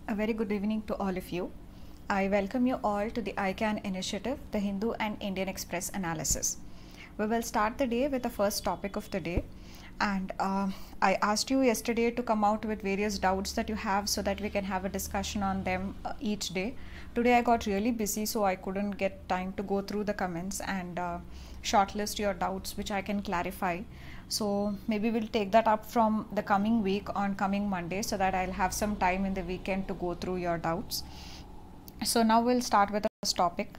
A very good evening to all of you. I welcome you all to the ICANN initiative, the Hindu and Indian Express analysis. We will start the day with the first topic of the day. And I asked you yesterday to come out with various doubts that you have so that we can have a discussion on them each day. Today I got really busy, so I couldn't get time to go through the comments and shortlist your doubts, which I can clarify. So maybe we'll take that up from the coming week on coming Monday so that I'll have some time in the weekend to go through your doubts. So now we'll start with the first topic.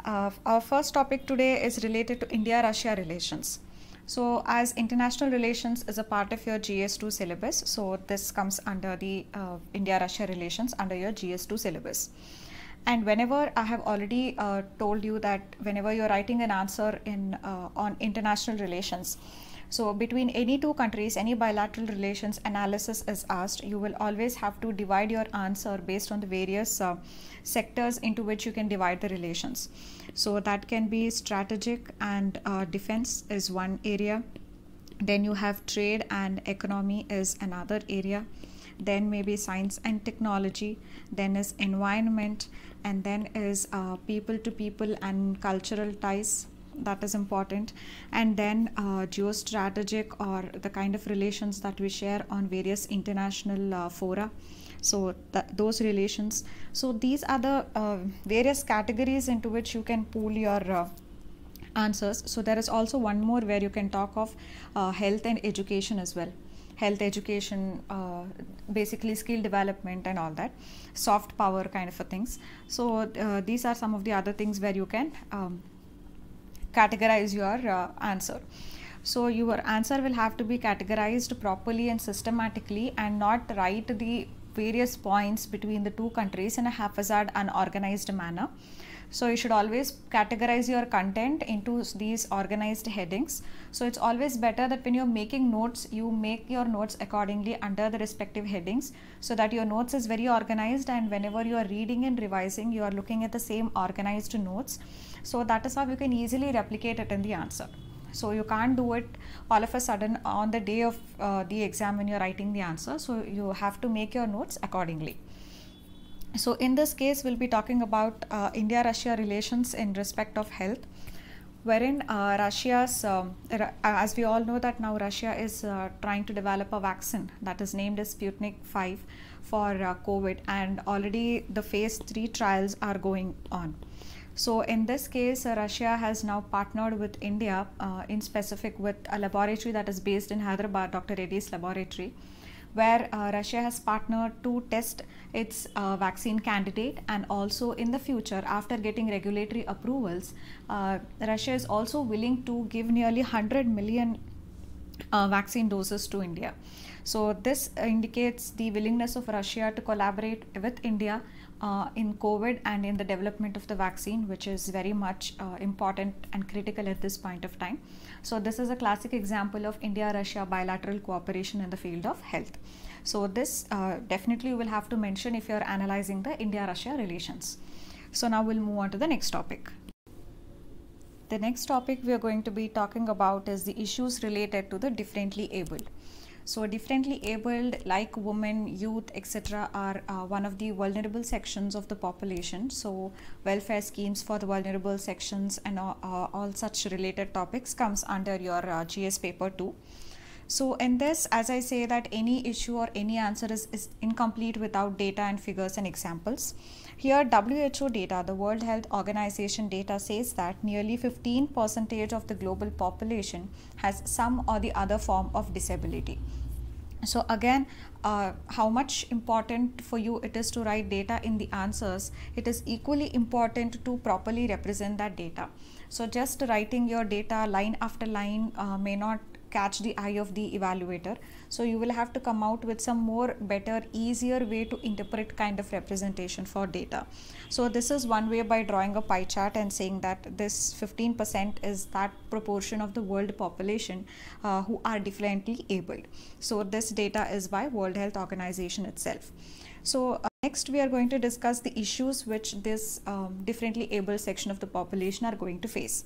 Our first topic today is related to India-Russia relations. So as international relations is a part of your GS2 syllabus, so this comes under the India-Russia relations under your GS2 syllabus. And whenever I have already told you that whenever you're writing an answer on international relations, so between any two countries, any bilateral relations analysis is asked, you will always have to divide your answer based on the various sectors into which you can divide the relations. So that can be strategic and defense is one area. Then you have trade and economy is another area. Then maybe science and technology. Then is environment, and then is people to people and cultural ties. That is important. And then geostrategic, or the kind of relations that we share on various international fora. So those relations. So these are the various categories into which you can pool your answers. So there is also one more where you can talk of health and education as well. Health, education, basically skill development and all that, soft power kind of things. So these are some of the other things where you can categorize your answer. So your answer will have to be categorized properly and systematically, and not write the various points between the two countries in a haphazard, unorganized manner. So you should always categorize your content into these organized headings. So it's always better that when you're making notes, you make your notes accordingly under the respective headings, so that your notes is very organized, and whenever you are reading and revising, you are looking at the same organized notes. So that is how you can easily replicate it in the answer. So you can't do it all of a sudden on the day of the exam when you're writing the answer. So you have to make your notes accordingly. So in this case, we'll be talking about India-Russia relations in respect of health, wherein Russia's, as we all know that now Russia is trying to develop a vaccine that is named as Sputnik 5 for COVID, and already the phase 3 trials are going on. So in this case, Russia has now partnered with India, in specific with a laboratory that is based in Hyderabad, Dr. Reddy's laboratory, where Russia has partnered to test its vaccine candidate, and also in the future, after getting regulatory approvals, Russia is also willing to give nearly 100 million vaccine doses to India. So this indicates the willingness of Russia to collaborate with India in COVID and in the development of the vaccine, which is very much important and critical at this point of time. So this is a classic example of India-Russia bilateral cooperation in the field of health. So this definitely you will have to mention if you are analyzing the India-Russia relations. So now we'll move on to the next topic. The next topic we are going to be talking about is the issues related to the differently abled. So differently abled, like women, youth, etc., are one of the vulnerable sections of the population. So welfare schemes for the vulnerable sections and all such related topics comes under your GS paper 2. So in this, as I say, that any issue or any answer is incomplete without data and figures and examples. Here WHO data, the World Health Organization data, says that nearly 15% of the global population has some or the other form of disability. So again, how much important for you it is to write data in the answers, it is equally important to properly represent that data. So just writing your data line after line may not catch the eye of the evaluator. So you will have to come out with some more better, easier way to interpret kind of representation for data. So this is one way, by drawing a pie chart and saying that this 15% is that proportion of the world population who are differently abled. So this data is by World Health Organization itself. So next we are going to discuss the issues which this differently abled section of the population are going to face.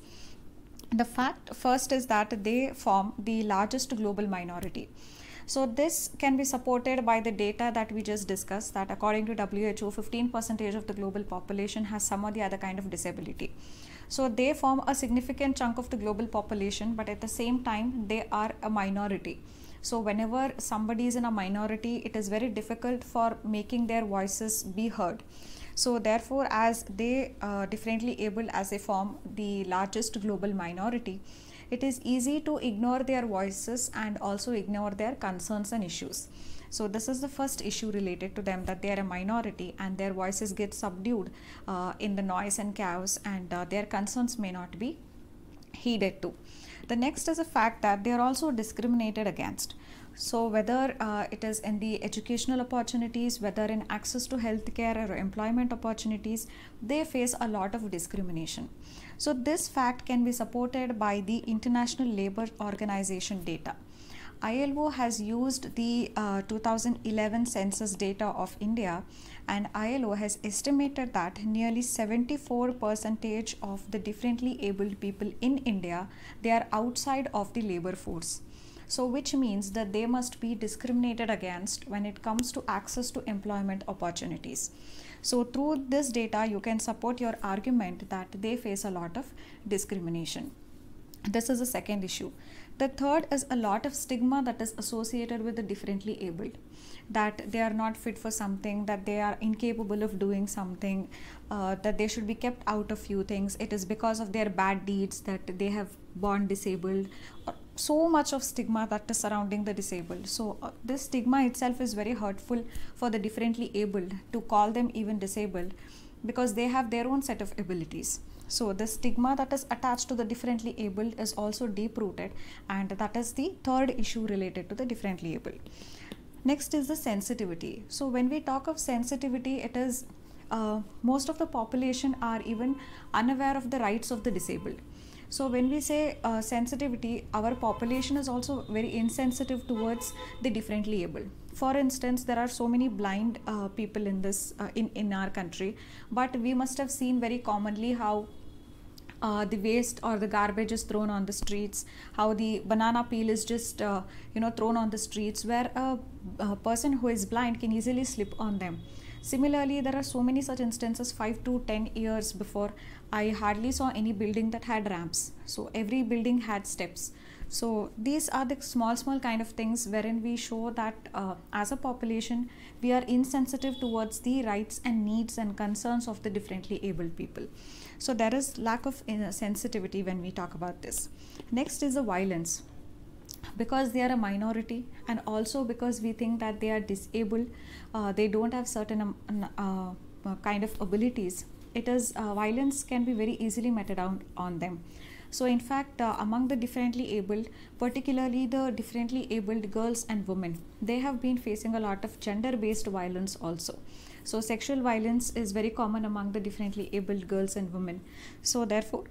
The fact first is that they form the largest global minority. So this can be supported by the data that we just discussed, that according to WHO, 15% of the global population has some or the other kind of disability. So they form a significant chunk of the global population, but at the same time, they are a minority. So whenever somebody is in a minority, it is very difficult for making their voices be heard. So therefore, as they differently able, as they form the largest global minority, it is easy to ignore their voices and also ignore their concerns and issues. So this is the first issue related to them, that they are a minority and their voices get subdued in the noise and chaos, and their concerns may not be heeded to. The next is the fact that they are also discriminated against. So whether it is in the educational opportunities, whether in access to healthcare or employment opportunities, they face a lot of discrimination. So this fact can be supported by the International Labour Organization data. ILO has used the 2011 census data of India, and ILO has estimated that nearly 74% of the differently abled people in India, they are outside of the labor force. So which means that they must be discriminated against when it comes to access to employment opportunities. So through this data, you can support your argument that they face a lot of discrimination. This is the second issue. The third is a lot of stigma that is associated with the differently abled, that they are not fit for something, that they are incapable of doing something, that they should be kept out of few things. It is because of their bad deeds that they have born disabled. So much of stigma that is surrounding the disabled. So this stigma itself is very hurtful for the differently abled, to call them even disabled, because they have their own set of abilities. So the stigma that is attached to the differently abled is also deep rooted, and that is the third issue related to the differently abled. Next is the sensitivity. So when we talk of sensitivity, it is most of the population are even unaware of the rights of the disabled. So when we say sensitivity, our population is also very insensitive towards the differently able. For instance, there are so many blind people in this in our country, but we must have seen very commonly how the waste or the garbage is thrown on the streets, how the banana peel is just thrown on the streets, where a person who is blind can easily slip on them. Similarly, there are so many such instances. 5 to 10 years before, I hardly saw any building that had ramps. So every building had steps. So these are the small kind of things wherein we show that as a population, we are insensitive towards the rights and needs and concerns of the differently abled people. So there is lack of sensitivity when we talk about this. Next is the violence. Because they are a minority, and also because we think that they are disabled, they don't have certain kind of abilities, it is violence can be very easily meted out on them. So in fact, among the differently abled, particularly the differently abled girls and women, they have been facing a lot of gender based violence also. So sexual violence is very common among the differently abled girls and women. So therefore,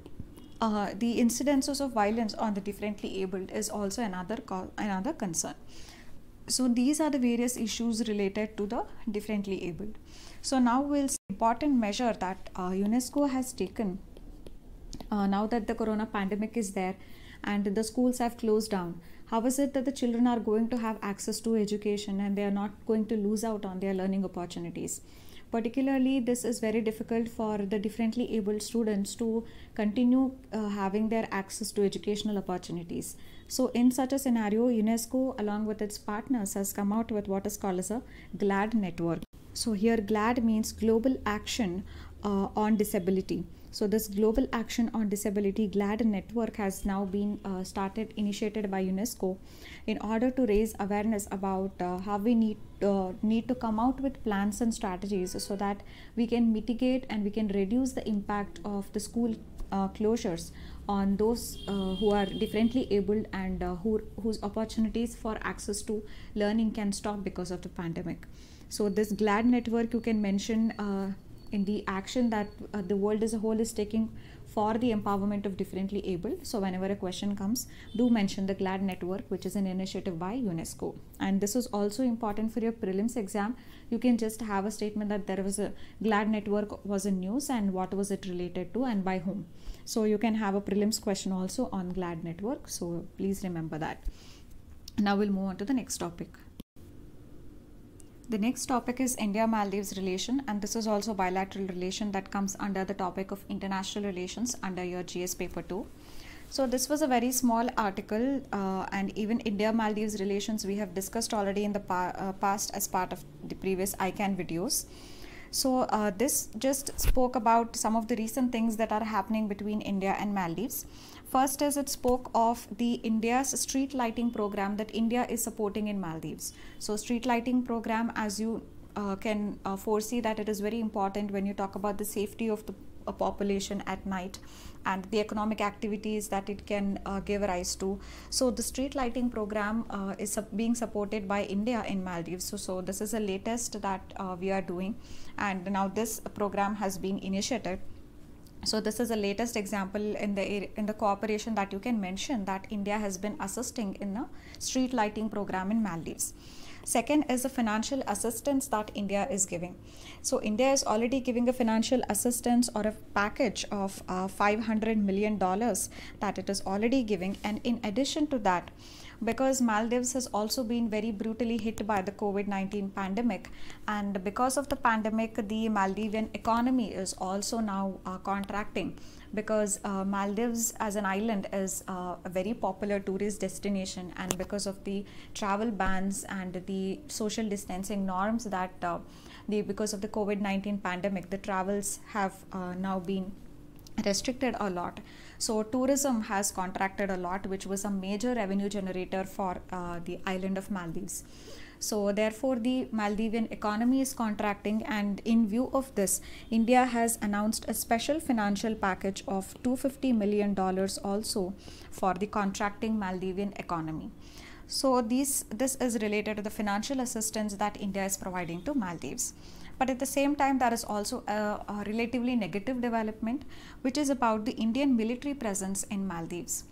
the incidences of violence on the differently abled is also another concern. So these are the various issues related to the differently abled. So now we'll see important measure that UNESCO has taken now that the corona pandemic is there and the schools have closed down. How is it that the children are going to have access to education and they are not going to lose out on their learning opportunities? Particularly, this is very difficult for the differently abled students to continue having their access to educational opportunities. So in such a scenario, UNESCO along with its partners has come out with what is called as a GLAD network. So here GLAD means Global Action on Disability. So this Global Action on Disability GLAD network has now been initiated by UNESCO in order to raise awareness about how we need to come out with plans and strategies so that we can mitigate and we can reduce the impact of the school closures on those who are differently abled and whose opportunities for access to learning can stop because of the pandemic. So this GLAD network, you can mention in the action that the world as a whole is taking for the empowerment of differently abled. So whenever a question comes, do mention the GLAD network, which is an initiative by UNESCO. And this is also important for your prelims exam. You can just have a statement that there was a GLAD network was in news and what was it related to and by whom. So you can have a prelims question also on GLAD network. So please remember that. Now we'll move on to the next topic. The next topic is India-Maldives relation, and this is also bilateral relation that comes under the topic of international relations under your GS paper 2. So this was a very small article, and even India-Maldives relations we have discussed already in the past as part of the previous ICANN videos. So this just spoke about some of the recent things that are happening between India and Maldives. First is it spoke of the India's street lighting program that India is supporting in Maldives. So street lighting program, as you can foresee, that it is very important when you talk about the safety of the population at night and the economic activities that it can give rise to. So the street lighting program is being supported by India in Maldives. So this is the latest that we are doing, and now this program has been initiated. So this is the latest example in the cooperation that you can mention that India has been assisting in a street lighting program in Maldives. Second is the financial assistance that India is giving. So India is already giving a financial assistance or a package of $500 million that it is already giving, and in addition to that, because Maldives has also been very brutally hit by the COVID-19 pandemic, and because of the pandemic the Maldivian economy is also now contracting, because Maldives as an island is a very popular tourist destination, and because of the travel bans and the social distancing norms that because of the COVID-19 pandemic, the travels have now been restricted a lot. So tourism has contracted a lot, which was a major revenue generator for the island of Maldives. So therefore the Maldivian economy is contracting, and in view of this, India has announced a special financial package of $250 million also for the contracting Maldivian economy. So this is related to the financial assistance that India is providing to Maldives. But at the same time, there is also a relatively negative development, which is about the Indian military presence in Maldives.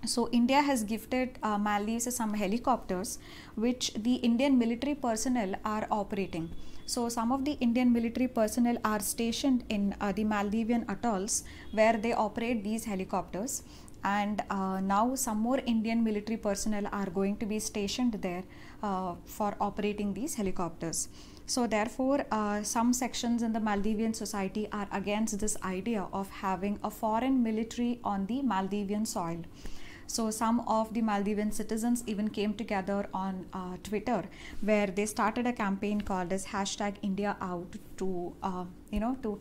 So India has gifted Maldives some helicopters which the Indian military personnel are operating. So some of the Indian military personnel are stationed in the Maldivian atolls where they operate these helicopters, and now some more Indian military personnel are going to be stationed there for operating these helicopters. So therefore some sections in the Maldivian society are against this idea of having a foreign military on the Maldivian soil. So some of the Maldivian citizens even came together on Twitter, where they started a campaign called as #IndiaOut to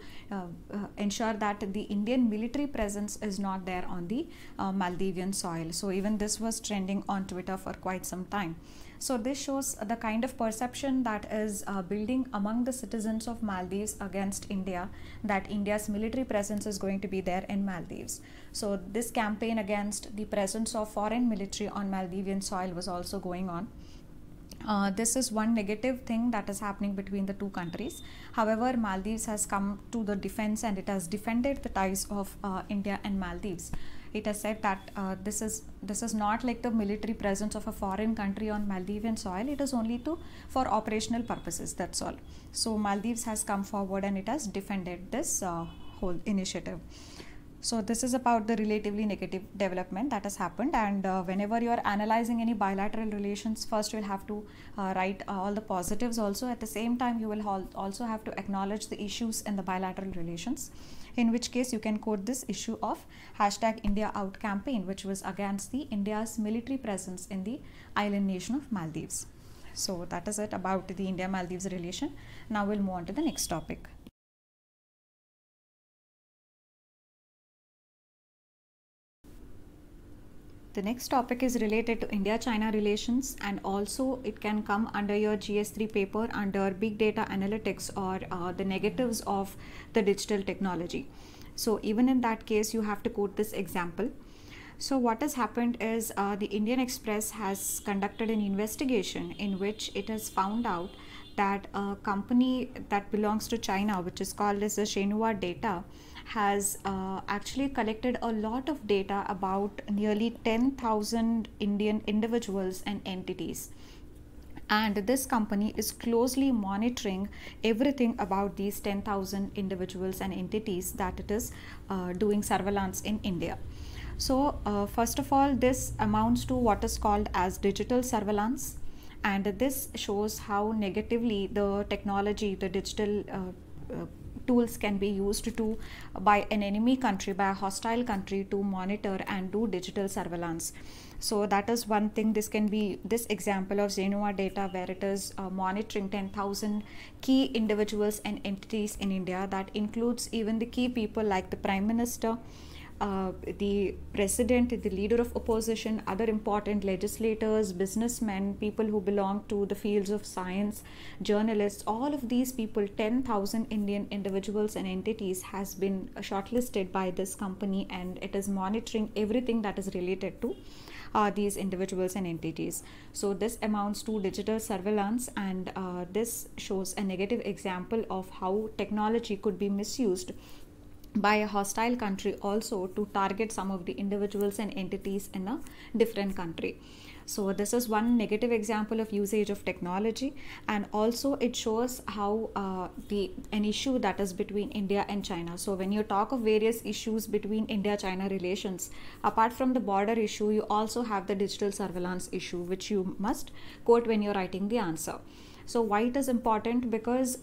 ensure that the Indian military presence is not there on the Maldivian soil. So even this was trending on Twitter for quite some time. So this shows the kind of perception that is building among the citizens of Maldives against India, that India's military presence is going to be there in Maldives. So this campaign against the presence of foreign military on Maldivian soil was also going on. This is one negative thing that is happening between the two countries. However, Maldives has come to the defense, and it has defended the ties of India and Maldives. It has said that this is not like the military presence of a foreign country on Maldivian soil. It is only for operational purposes, that's all. So Maldives has come forward and it has defended this whole initiative. So this is about the relatively negative development that has happened, and whenever you are analyzing any bilateral relations, first you will have to write all the positives also. At the same time, you will also have to acknowledge the issues in the bilateral relations, in which case you can quote this issue of #IndiaOut campaign, which was against the India's military presence in the island nation of Maldives. So that is it about the India-Maldives relation. Now we'll move on to the next topic. The next topic is related to India-China relations, and also it can come under your GS3 paper under big data analytics or the negatives of the digital technology. So even in that case, you have to quote this example. So what has happened is the Indian Express has conducted an investigation in which it has found out that a company that belongs to China, which is called as the Shenhua Data, has actually collected a lot of data about nearly 10,000 Indian individuals and entities. And this company is closely monitoring everything about these 10,000 individuals and entities that it is doing surveillance in India. So first of all, this amounts to what is called as digital surveillance, and this shows how negatively the technology, the digital tools can be used to by an enemy country, by a hostile country, to monitor and do digital surveillance. So that is one thing. This can be this example of Zenua data, where it is monitoring 10,000 key individuals and entities in India. That includes even the key people like the Prime Minister, the president, the leader of opposition, other important legislators, businessmen, people who belong to the fields of science, journalists. All of these people, 10,000 Indian individuals and entities, has been shortlisted by this company, and it is monitoring everything that is related to these individuals and entities. So this amounts to digital surveillance, and this shows a negative example of how technology could be misused by a hostile country also to target some of the individuals and entities in a different country. So this is one negative example of usage of technology, and also it shows how an issue that is between India and China. So when you talk of various issues between India-China relations, apart from the border issue, you also have the digital surveillance issue, which you must quote when you're writing the answer. So why it is important? Because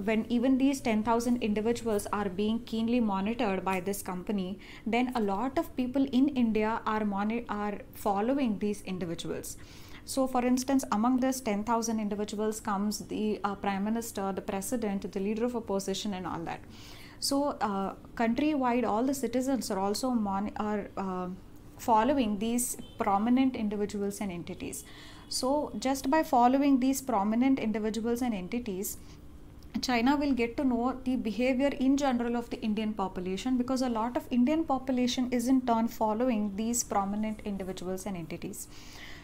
when even these 10,000 individuals are being keenly monitored by this company, then a lot of people in India are following these individuals. So for instance, among this 10,000 individuals comes the Prime Minister, the President, the leader of opposition, and all that. So countrywide, all the citizens are also following these prominent individuals and entities. So just by following these prominent individuals and entities, China will get to know the behavior in general of the Indian population, because a lot of Indian population is in turn following these prominent individuals and entities.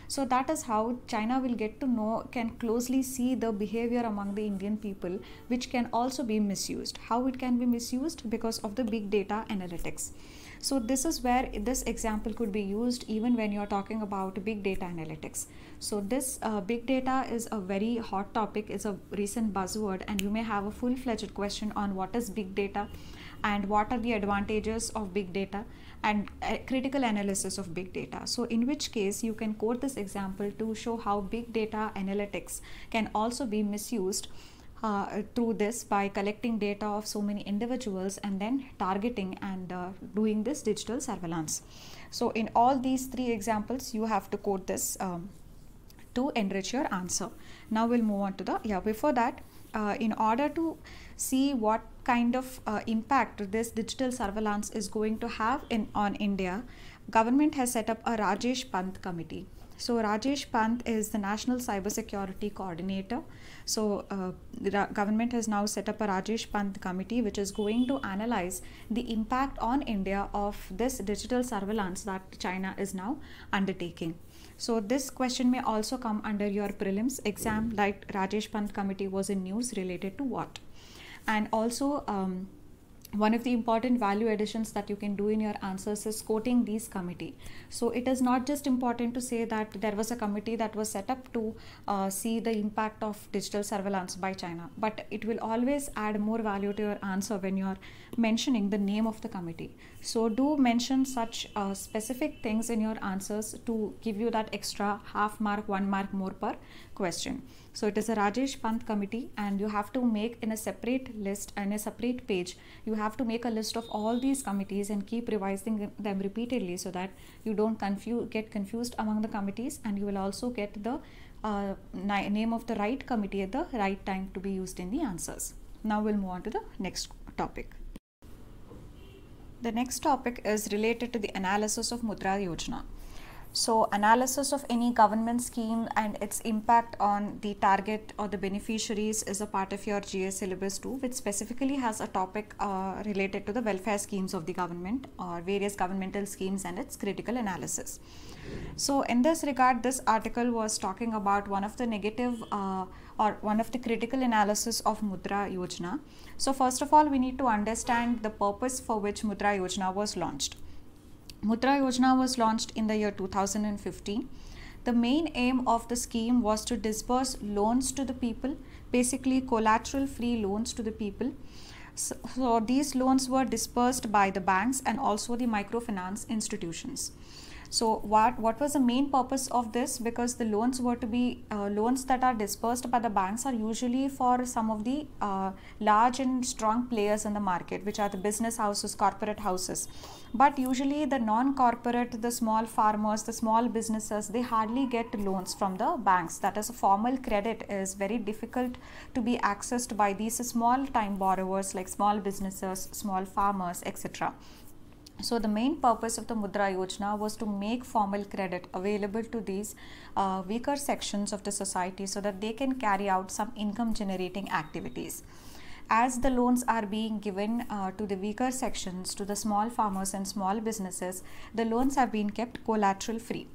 So that is how China will get to know, can closely see the behavior among the Indian people, which can also be misused. How it can be misused? Because of the big data analytics. So this is where this example could be used even when you're talking about big data analytics. So this big data is a very hot topic, is a recent buzzword, and you may have a full-fledged question on what is big data and what are the advantages of big data and critical analysis of big data. So in which case you can quote this example to show how big data analytics can also be misused through this, by collecting data of so many individuals and then targeting and doing this digital surveillance. So in all these three examples you have to quote this to enrich your answer. Now we'll move on to the, before that, in order to see what kind of impact this digital surveillance is going to have on India, government has set up a Rajesh Pant committee. So Rajesh Pant is the National Cybersecurity Coordinator. So the government has now set up a Rajesh Pant committee, which is going to analyze the impact on India of this digital surveillance that China is now undertaking. So this question may also come under your prelims exam, like Rajesh Pant committee was in news related to what. And also one of the important value additions that you can do in your answers is quoting these committee. So it is not just important to say that there was a committee that was set up to see the impact of digital surveillance by China, but it will always add more value to your answer when you are mentioning the name of the committee. So do mention such specific things in your answers to give you that extra half mark, 1 mark more per question. So it is a Rajesh Pant committee, and you have to make in a separate list and a separate page, you have to make a list of all these committees and keep revising them repeatedly, so that you don't get confused among the committees, and you will also get the name of the right committee at the right time to be used in the answers. Now we'll move on to the next topic. The next topic is related to the analysis of Mudra Yojana. So analysis of any government scheme and its impact on the target or the beneficiaries is a part of your GS syllabus too, which specifically has a topic related to the welfare schemes of the government or various governmental schemes and its critical analysis. So in this regard, this article was talking about one of the negative or one of the critical analysis of Mudra Yojana. So first of all, we need to understand the purpose for which Mudra Yojana was launched. Mudra Yojana was launched in the year 2015. The main aim of the scheme was to disburse loans to the people, basically collateral free loans to the people, So these loans were dispersed by the banks and also the microfinance institutions. So what was the main purpose of this? Because the loans were to be loans that are dispersed by the banks are usually for some of the large and strong players in the market, which are the business houses, corporate houses. But usually the non-corporate, the small farmers, the small businesses, they hardly get loans from the banks. That is, a formal credit is very difficult to be accessed by these small time borrowers like small businesses, small farmers, etc. So the main purpose of the Mudra Yojana was to make formal credit available to these weaker sections of the society so that they can carry out some income generating activities. As the loans are being given to the weaker sections, to the small farmers and small businesses, the loans have been kept collateral free.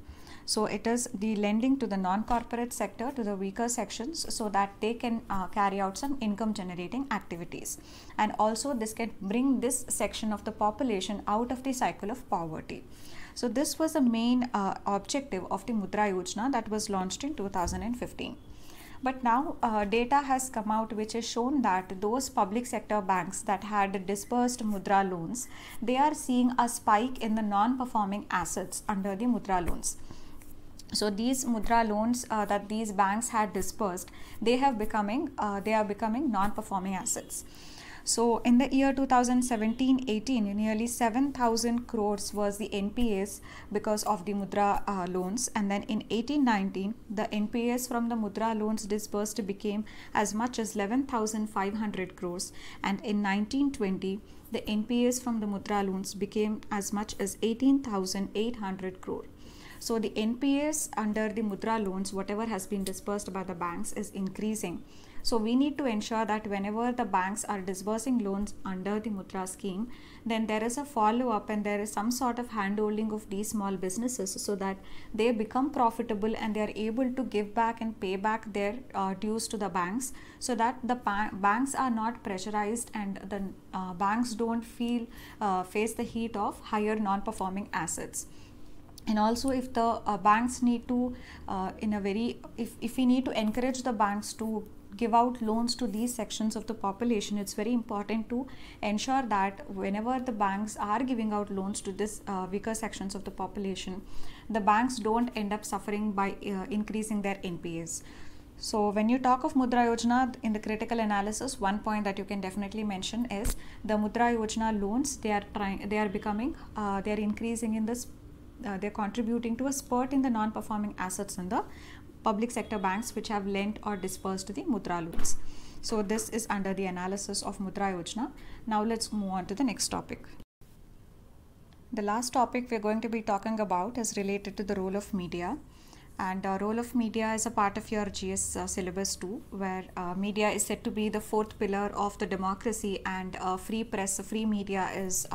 So it is the lending to the non-corporate sector, to the weaker sections, so that they can carry out some income generating activities. And also this can bring this section of the population out of the cycle of poverty. So this was the main objective of the Mudra Yojana that was launched in 2015. But now data has come out which has shown that those public sector banks that had disbursed Mudra loans, they are seeing a spike in the non-performing assets under the Mudra loans. So these Mudra loans that these banks had dispersed, they are becoming non-performing assets. So in the year 2017-18, nearly 7,000 crores was the NPAs because of the Mudra loans, and then in 18-19, the NPAs from the Mudra loans disbursed became as much as 11,500 crores, and in 19-20, the NPAs from the Mudra loans became as much as 18,800 crore. So the NPAs under the Mudra loans, whatever has been disbursed by the banks, is increasing. So we need to ensure that whenever the banks are disbursing loans under the Mudra scheme, then there is a follow-up and there is some sort of handholding of these small businesses so that they become profitable and they are able to give back and pay back their dues to the banks, so that the banks are not pressurized and the banks don't face the heat of higher non-performing assets. And also, if the banks need to if we need to encourage the banks to give out loans to these sections of the population, it's very important to ensure that whenever the banks are giving out loans to this weaker sections of the population, the banks don't end up suffering by increasing their NPAs. So when you talk of Mudra Yojana in the critical analysis, one point that you can definitely mention is the Mudra Yojana loans. They are increasing in this. They're contributing to a spurt in the non-performing assets in the public sector banks which have lent or dispersed the Mudra loans. So this is under the analysis of Mudra Yojana. Now let's move on to the next topic. The last topic we're going to be talking about is related to the role of media. And role of media is a part of your GS syllabus too, where media is said to be the fourth pillar of the democracy, and free press, free media is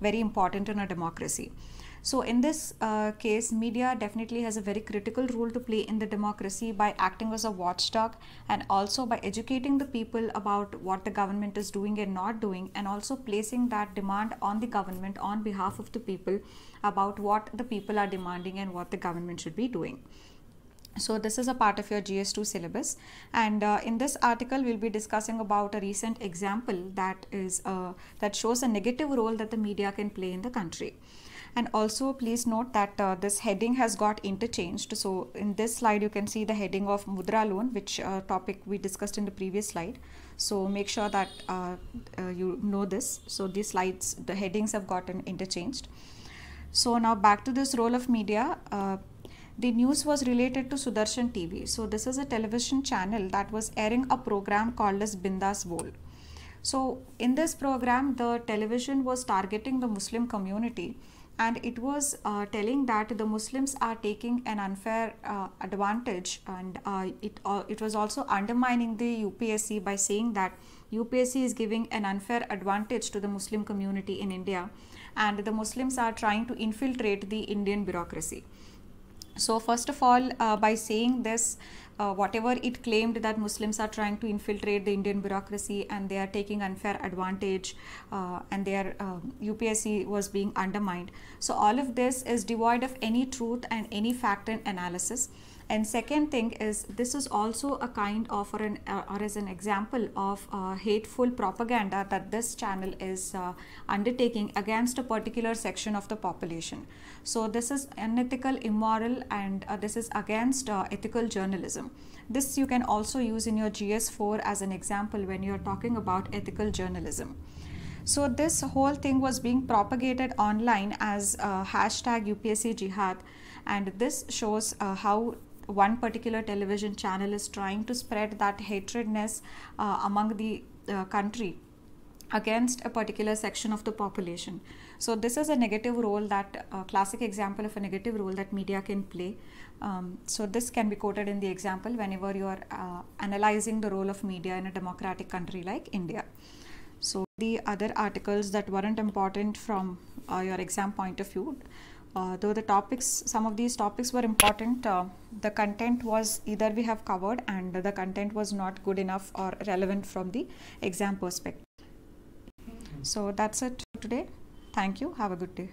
very important in a democracy. So in this case, media definitely has a very critical role to play in the democracy by acting as a watchdog and also by educating the people about what the government is doing and not doing, and also placing that demand on the government on behalf of the people about what the people are demanding and what the government should be doing. So this is a part of your GS2 syllabus, and in this article we'll be discussing about a recent example that shows a negative role that the media can play in the country. And also please note that this heading has got interchanged. So in this slide you can see the heading of Mudra loan, which topic we discussed in the previous slide. So make sure that you know this. So these slides, the headings have gotten interchanged. So now back to this role of media. The news was related to Sudarshan TV. So this is a television channel that was airing a program called as Bindas Bol. So in this program, the television was targeting the Muslim community, and it was telling that the Muslims are taking an unfair advantage, and it was also undermining the UPSC by saying that UPSC is giving an unfair advantage to the Muslim community in India, and the Muslims are trying to infiltrate the Indian bureaucracy. So first of all, by saying this, whatever it claimed that Muslims are trying to infiltrate the Indian bureaucracy and they are taking unfair advantage, and their UPSC was being undermined. So all of this is devoid of any truth and any fact and analysis. And second thing is, this is also a kind of or as an example of hateful propaganda that this channel is undertaking against a particular section of the population. So this is unethical, immoral, and this is against ethical journalism. This you can also use in your GS4 as an example when you are talking about ethical journalism. So this whole thing was being propagated online as hashtag UPSC Jihad, and this shows how one particular television channel is trying to spread that hatredness among the country against a particular section of the population. So this is a negative role, that classic example of a negative role that media can play. So this can be quoted in the example whenever you are analyzing the role of media in a democratic country like India. So the other articles that weren't important from your exam point of view, though the topics, some of these topics were important, the content was either we have covered and the content was not good enough or relevant from the exam perspective. So that's it for today. Thank you. Have a good day.